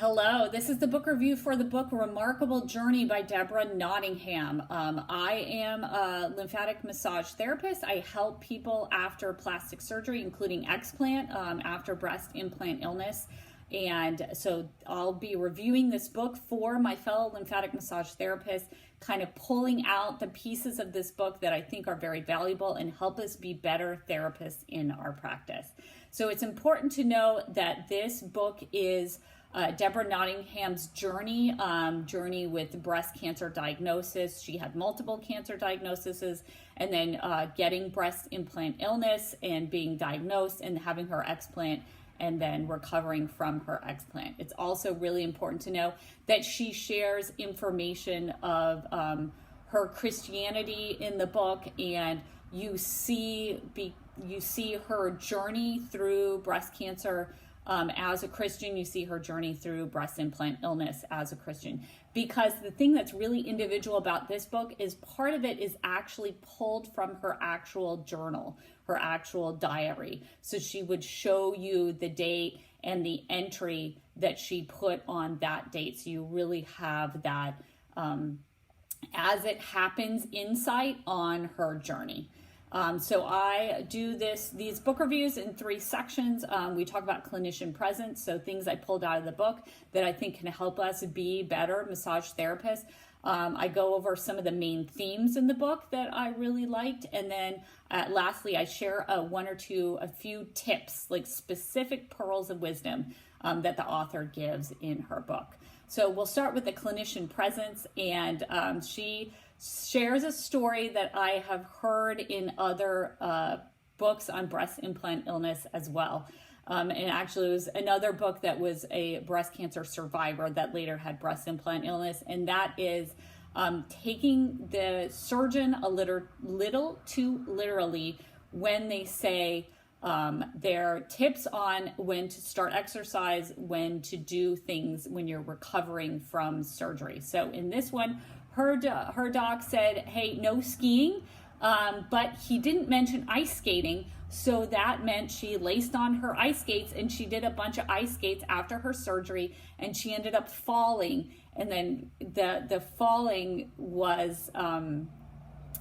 Hello, this is the book review for the book Remarkable Journey by Deborah Nottingham. I am a lymphatic massage therapist. I help people after plastic surgery, including explant, after breast implant illness. And so I'll be reviewing this book for my fellow lymphatic massage therapists, kind of pulling out the pieces of this book that I think are very valuable and help us be better therapists in our practice. So it's important to know that this book is Deborah Nottingham's journey with breast cancer diagnosis. She had multiple cancer diagnoses, and then getting breast implant illness and being diagnosed and having her explant and then recovering from her explant. It's also really important to know that she shares information of her Christianity in the book, and you see her journey through breast cancer as a Christian. You see her journey through breast implant illness as a Christian. Because the thing that's really individual about this book is part of it is actually pulled from her actual journal, her actual diary. So she would show you the date and the entry that she put on that date. So you really have that as it happens insight on her journey. So I do these book reviews in 3 sections. We talk about clinician presence, so things I pulled out of the book that I think can help us be better massage therapists. I go over some of the main themes in the book that I really liked, and then lastly, I share a few tips, like specific pearls of wisdom that the author gives in her book. So we'll start with the clinician presence, and she shares a story that I have heard in other books on breast implant illness as well. And actually it was another book that was a breast cancer survivor that later had breast implant illness, and that is taking the surgeon a little too literally when they say their tips on when to start exercise, when to do things when you're recovering from surgery. So in this one, her doc said, hey, no skiing, but he didn't mention ice skating. So that meant she laced on her ice skates, and she did a bunch of ice skates after her surgery, and she ended up falling. And then the falling was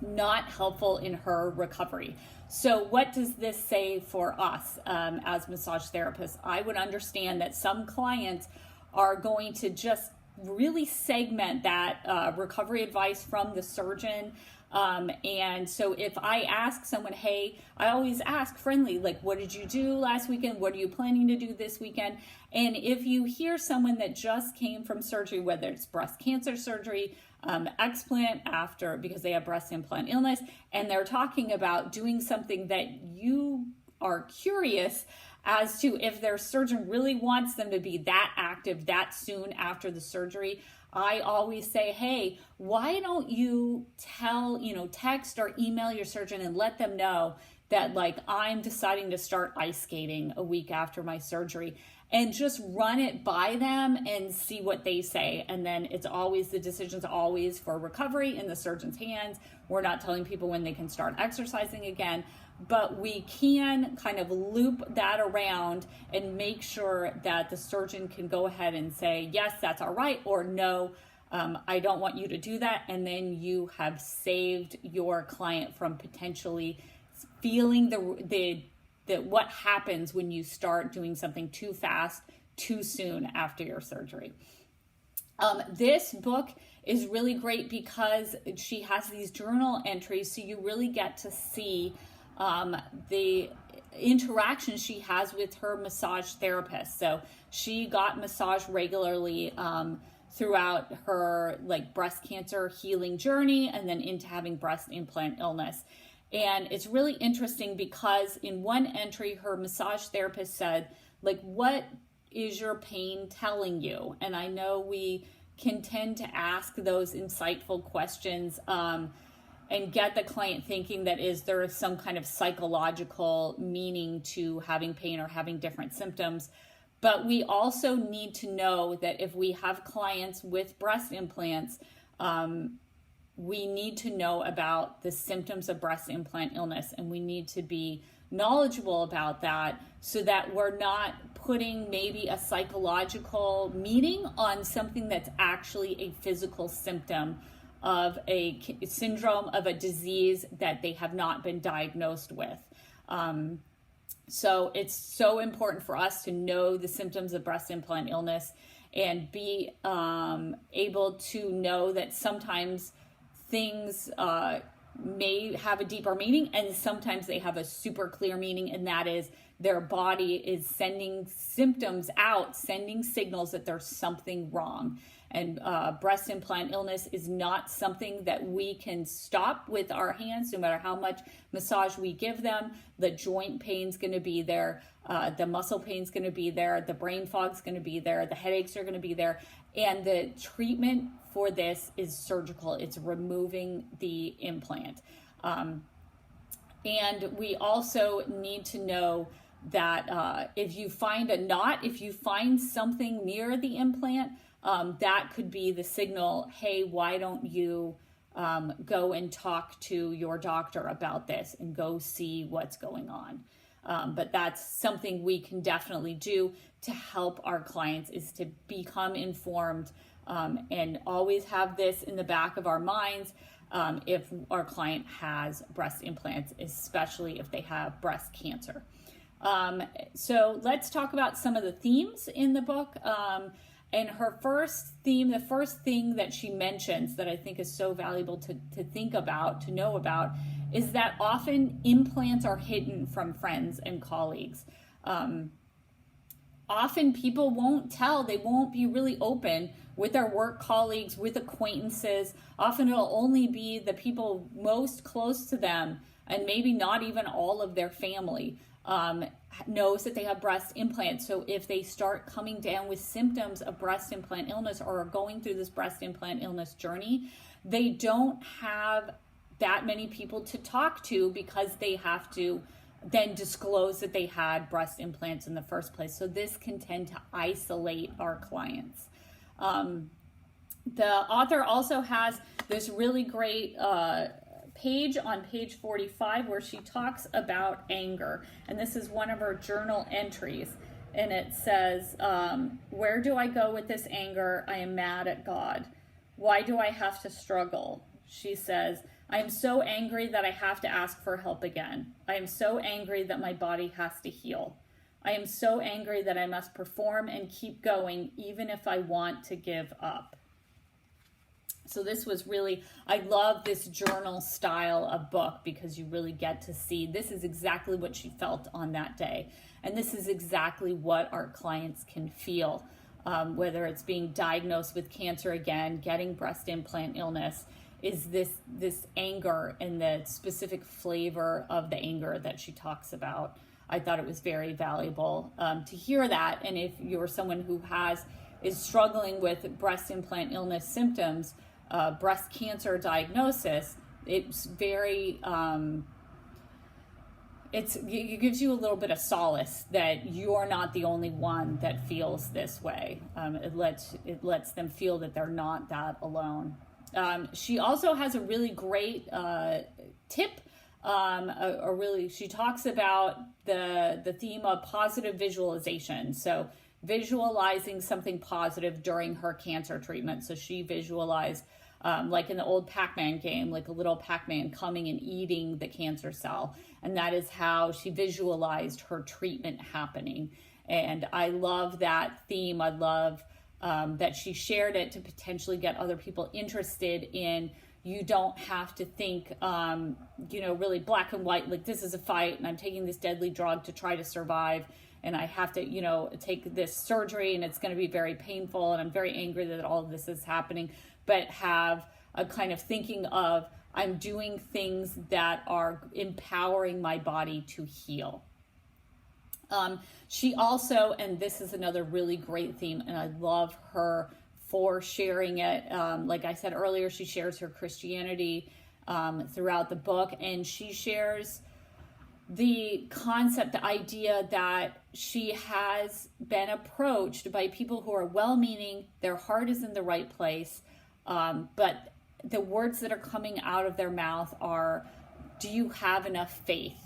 not helpful in her recovery. So what does this say for us as massage therapists? I would understand that some clients are going to just really segment that recovery advice from the surgeon. And so if I ask someone, hey, I always ask friendly, like, what did you do last weekend? What are you planning to do this weekend? And if you hear someone that just came from surgery, whether it's breast cancer surgery, explant after, because they have breast implant illness, and they're talking about doing something that you are curious as to if their surgeon really wants them to be that active that soon after the surgery, I always say, hey, why don't you text or email your surgeon and let them know that, like, I'm deciding to start ice skating a week after my surgery, and just run it by them and see what they say. And then the decision's always for recovery in the surgeon's hands. We're not telling people when they can start exercising again, but we can kind of loop that around and make sure that the surgeon can go ahead and say, yes, that's all right, or no, I don't want you to do that. And then you have saved your client from potentially feeling what happens when you start doing something too fast, too soon after your surgery. This book is really great because she has these journal entries, so you really get to see the interaction she has with her massage therapist. So she got massage regularly throughout her breast cancer healing journey, and then into having breast implant illness. And it's really interesting because in one entry, her massage therapist said, what is your pain telling you? And I know we can tend to ask those insightful questions and get the client thinking that is there some kind of psychological meaning to having pain or having different symptoms. But we also need to know that if we have clients with breast implants, we need to know about the symptoms of breast implant illness, and we need to be knowledgeable about that so that we're not putting maybe a psychological meaning on something that's actually a physical symptom of a syndrome, of a disease that they have not been diagnosed with. So it's so important for us to know the symptoms of breast implant illness and be able to know that sometimes things may have a deeper meaning, and sometimes they have a super clear meaning, and that is their body is sending symptoms out, sending signals that there's something wrong. And breast implant illness is not something that we can stop with our hands, no matter how much massage we give them. The joint pain's going to be there, the muscle pain's going to be there, the brain fog's going to be there, the headaches are going to be there, and the treatment for this is surgical. It's removing the implant. And we also need to know that if you find a knot, if you find something near the implant, that could be the signal, hey, why don't you go and talk to your doctor about this and go see what's going on. But that's something we can definitely do to help our clients, is to become informed and always have this in the back of our minds if our client has breast implants, especially if they have breast cancer. So let's talk about some of the themes in the book. And her first theme, the first thing that she mentions that I think is so valuable to think about, to know about, is that often implants are hidden from friends and colleagues. Often people won't tell, they won't be really open with their work colleagues, with acquaintances. Often it'll only be the people most close to them, and maybe not even all of their family knows that they have breast implants. So if they start coming down with symptoms of breast implant illness or are going through this breast implant illness journey, they don't have that many people to talk to, because they have to then disclose that they had breast implants in the first place. So this can tend to isolate our clients. The author also has this really great page on page 45 where she talks about anger. And this is one of her journal entries. And it says, where do I go with this anger? I am mad at God. Why do I have to struggle? She says, I am so angry that I have to ask for help again. I am so angry that my body has to heal. I am so angry that I must perform and keep going even if I want to give up. So this was really, I love this journal style of book, because you really get to see this is exactly what she felt on that day. And this is exactly what our clients can feel, whether it's being diagnosed with cancer again, getting breast implant illness, is this anger and the specific flavor of the anger that she talks about. I thought it was very valuable to hear that. And if you're someone who is struggling with breast implant illness symptoms, breast cancer diagnosis, it's very, it gives you a little bit of solace that you're not the only one that feels this way. It lets them feel that they're not that alone. She also has a really great tip. She talks about the theme of positive visualization. So visualizing something positive during her cancer treatment. So she visualized, like in the old Pac-Man game, like a little Pac-Man coming and eating the cancer cell. And that is how she visualized her treatment happening. And I love that theme. I love that she shared it to potentially get other people interested in, you don't have to think, really black and white, like this is a fight and I'm taking this deadly drug to try to survive. And I have to, take this surgery and it's going to be very painful. And I'm very angry that all of this is happening, but have a kind of thinking of, I'm doing things that are empowering my body to heal. She also, and this is another really great theme, and I love her for sharing it. Like I said earlier, she shares her Christianity throughout the book, and she shares the concept, the idea that she has been approached by people who are well-meaning, their heart is in the right place, but the words that are coming out of their mouth are, do you have enough faith?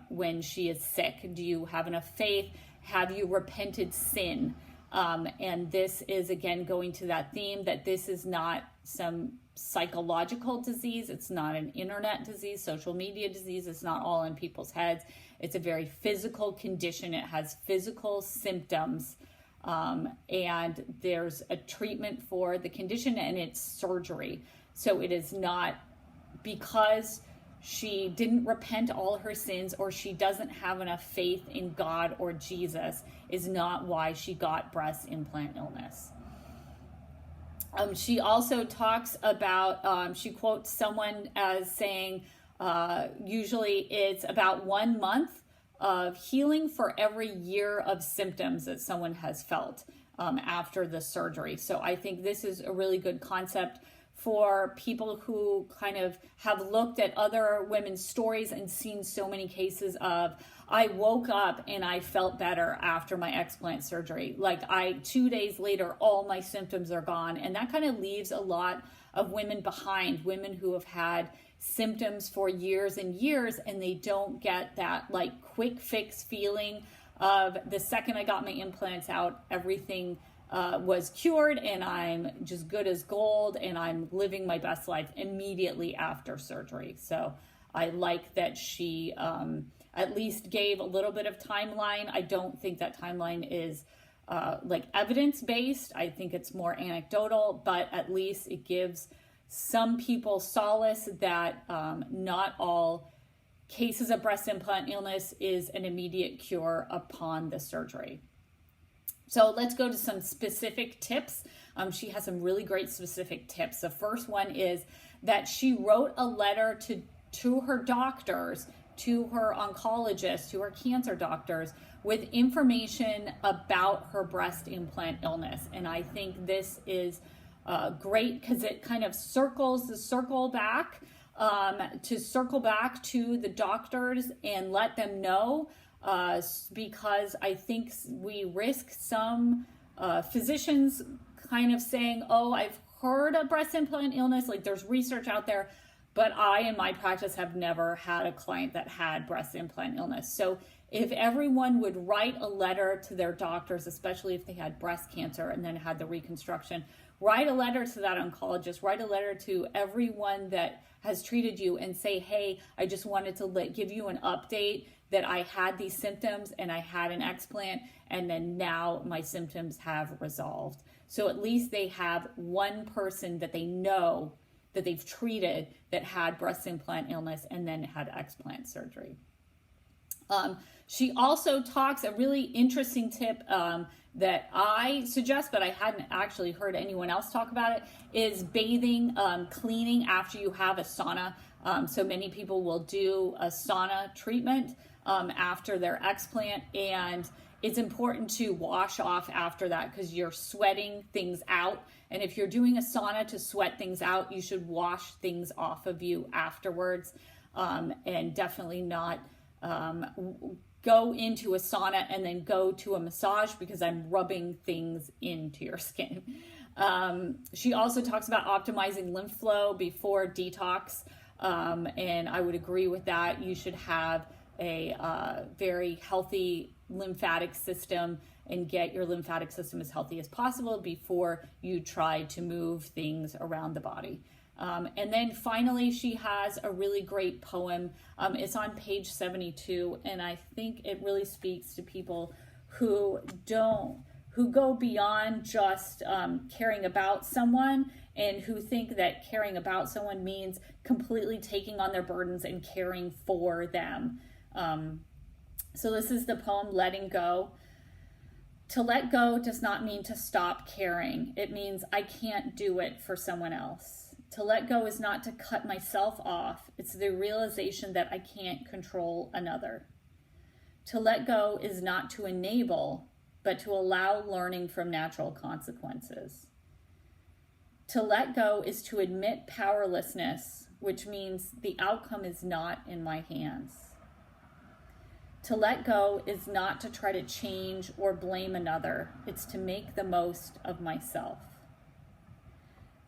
When she is sick, do you have enough faith? have you repented sin? And this is, again, going to that theme that this is not some psychological disease. It's not an internet disease, social media disease. It's not all in people's heads. It's a very physical condition. It has physical symptoms. And there's a treatment for the condition, and it's surgery. So it is not because she didn't repent all her sins or she doesn't have enough faith in God or Jesus is not why she got breast implant illness. She also talks about, she quotes someone as saying, usually it's about 1 month of healing for every year of symptoms that someone has felt after the surgery. So I think this is a really good concept for people who kind of have looked at other women's stories and seen so many cases of, I woke up and I felt better after my explant surgery. Like 2 days later, all my symptoms are gone. And that kind of leaves a lot of women behind, women who have had symptoms for years and years, and they don't get that like quick fix feeling of the second I got my implants out, everything was cured and I'm just good as gold and I'm living my best life immediately after surgery. So I like that she at least gave a little bit of timeline. I don't think that timeline is like evidence-based. I think it's more anecdotal, but at least it gives some people solace that not all cases of breast implant illness is an immediate cure upon the surgery. So let's go to some specific tips. She has some really great specific tips. The first one is that she wrote a letter to her doctors, to her oncologist, to her cancer doctors, with information about her breast implant illness. And I think this is great because it kind of circles the circle back to circle back to the doctors and let them know. Because I think we risk some physicians kind of saying, oh, I've heard of breast implant illness, like there's research out there, but I, in my practice, have never had a client that had breast implant illness. So if everyone would write a letter to their doctors, especially if they had breast cancer and then had the reconstruction, write a letter to that oncologist, write a letter to everyone that has treated you and say, hey, I just wanted to give you an update that I had these symptoms and I had an explant, and then now my symptoms have resolved. So at least they have one person that they know that they've treated that had breast implant illness and then had explant surgery. She also talks, a really interesting tip that I suggest, but I hadn't actually heard anyone else talk about it, is bathing, cleaning after you have a sauna. So many people will do a sauna treatment after their explant, and it's important to wash off after that because you're sweating things out. And if you're doing a sauna to sweat things out, you should wash things off of you afterwards, and definitely not go into a sauna and then go to a massage because I'm rubbing things into your skin. She also talks about optimizing lymph flow before detox, and I would agree with that. You should have a very healthy lymphatic system and get your lymphatic system as healthy as possible before you try to move things around the body. And then finally, she has a really great poem. It's on page 72, and I think it really speaks to people who go beyond just caring about someone, and who think that caring about someone means completely taking on their burdens and caring for them. So this is the poem, Letting Go. To let go does not mean to stop caring. It means I can't do it for someone else. To let go is not to cut myself off. It's the realization that I can't control another. To let go is not to enable, but to allow learning from natural consequences. To let go is to admit powerlessness, which means the outcome is not in my hands. To let go is not to try to change or blame another. It's to make the most of myself.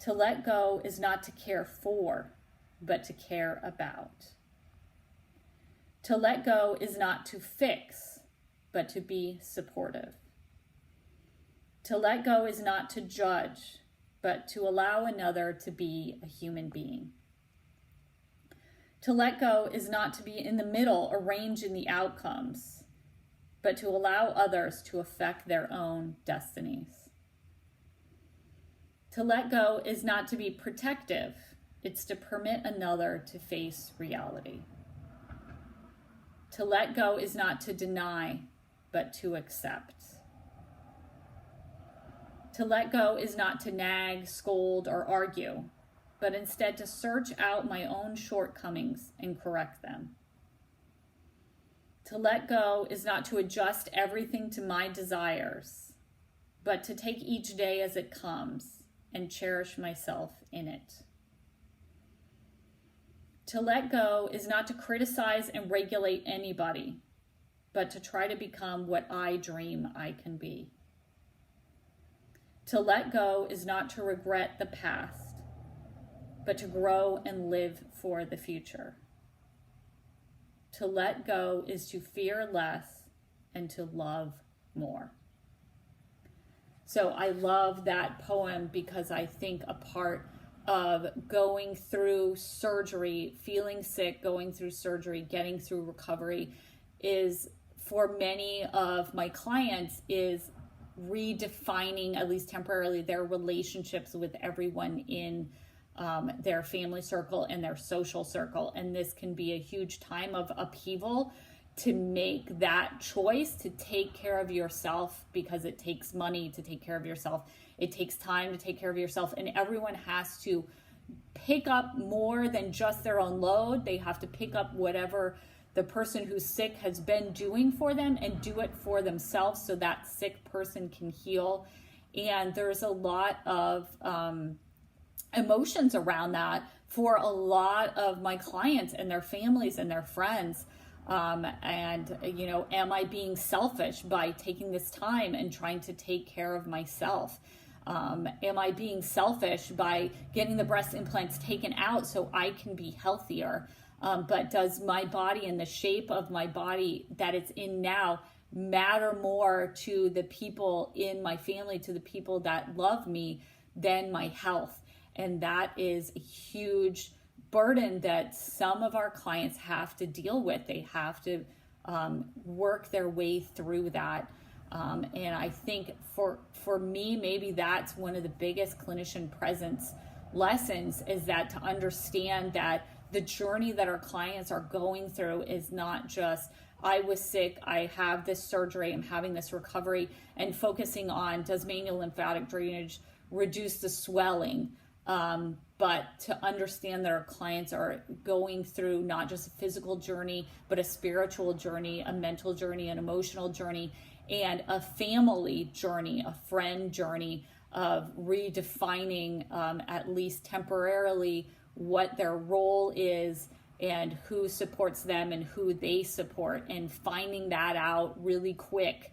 To let go is not to care for, but to care about. To let go is not to fix, but to be supportive. To let go is not to judge, but to allow another to be a human being. To let go is not to be in the middle, arranging the outcomes, but to allow others to affect their own destinies. To let go is not to be protective, it's to permit another to face reality. To let go is not to deny, but to accept. To let go is not to nag, scold, or argue, but instead to search out my own shortcomings and correct them. To let go is not to adjust everything to my desires, but to take each day as it comes and cherish myself in it. To let go is not to criticize and regulate anybody, but to try to become what I dream I can be. To let go is not to regret the past, but to grow and live for the future. To let go is to fear less and to love more. So I love that poem because I think a part of going through surgery, feeling sick, going through surgery, getting through recovery is, for many of my clients, is redefining, at least temporarily, their relationships with everyone in their family circle and their social circle. And this can be a huge time of upheaval to make that choice to take care of yourself, because it takes money to take care of yourself. It takes time to take care of yourself, and everyone has to pick up more than just their own load. They have to pick up whatever the person who's sick has been doing for them and do it for themselves so that sick person can heal. And there's a lot of emotions around that for a lot of my clients and their families and their friends. And, you know, am I being selfish by taking this time and trying to take care of myself? Am I being selfish by getting the breast implants taken out so I can be healthier? But does my body and the shape of my body that it's in now matter more to the people in my family, to the people that love me, than my health? And that is a huge burden that some of our clients have to deal with. They have to work their way through that. And I think for me, maybe that's one of the biggest clinician presence lessons, is that to understand that the journey that our clients are going through is not just, I was sick, I have this surgery, I'm having this recovery, and focusing on, does manual lymphatic drainage reduce the swelling? But to understand that our clients are going through not just a physical journey, but a spiritual journey, a mental journey, an emotional journey, and a family journey, a friend journey of redefining, at least temporarily, what their role is and who supports them and who they support, and finding that out really quick,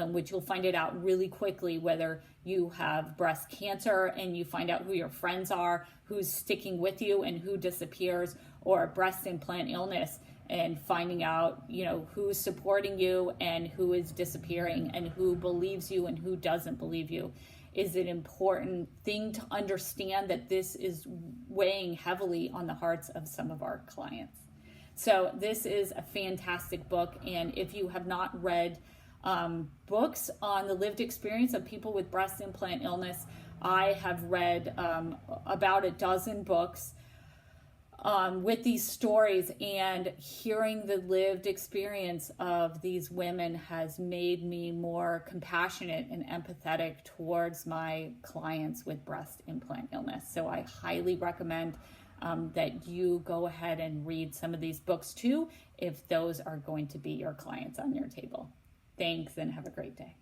which you'll find it out really quickly, whether you have breast cancer and you find out who your friends are, who's sticking with you and who disappears, or a breast implant illness and finding out, you know, who's supporting you and who is disappearing, and who believes you and who doesn't believe you, is an important thing to understand, that this is weighing heavily on the hearts of some of our clients. So this is a fantastic book. And if you have not read books on the lived experience of people with breast implant illness, I have read about a dozen books with these stories, and hearing the lived experience of these women has made me more compassionate and empathetic towards my clients with breast implant illness. So I highly recommend that you go ahead and read some of these books too, if those are going to be your clients on your table. Thanks, and have a great day.